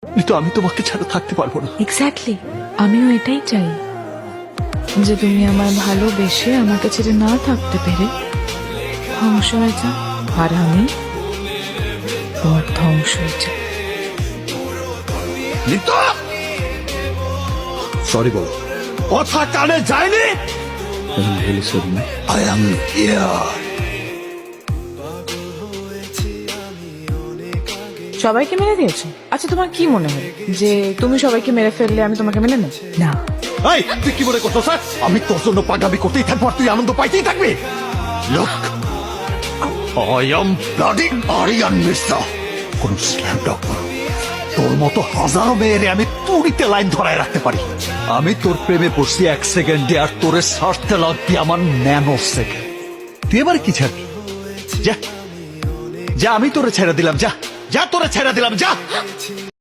কিন্তু আমি তোমাকে ছাড়া থাকতে পারবো না। এক্স্যাক্টলি, আমিও এটাই চাই যে তুমি আমায় ভালোবেসে আমাকে ছেড়ে না থাকতে পেরে ধ্বংস হয়ে যাও, আর আমি তোমার ধ্বংস হয়ে যাই। সরি বলো। কথা কানে যায়নি। I am here. সবাইকে মেরে দিয়েছো? আচ্ছা, তোমার কি মনে হয় যে তুমি সবাইকে মেরে ফেললে আমি তোমাকে মেনে নেব? না। এই তুই কি মনে করছো স্যার আমি তোর জন্য পাগাবি করতেই থাকবো আর তুই আনন্দ পাইতেই থাকবি? Look, I am bloody Aryan Mirza. কোন স্ল্যাম ডগ তোর মতো হাজারো মেয়েরে আমি তুড়িতে লাইন ধরায় রাখতে পারি। আমি তোর প্রেমে পড়ছি 1 সেকেন্ডে, আর তোরে সারতে লাগবি আমার ন্যানো সেকেন্ড। তুই এবার কি ছাড়বি? যা যা, আমি তোরে ছেড়ে দিলাম, যা যা, তোরে ছেড়ে দিলাম, যা।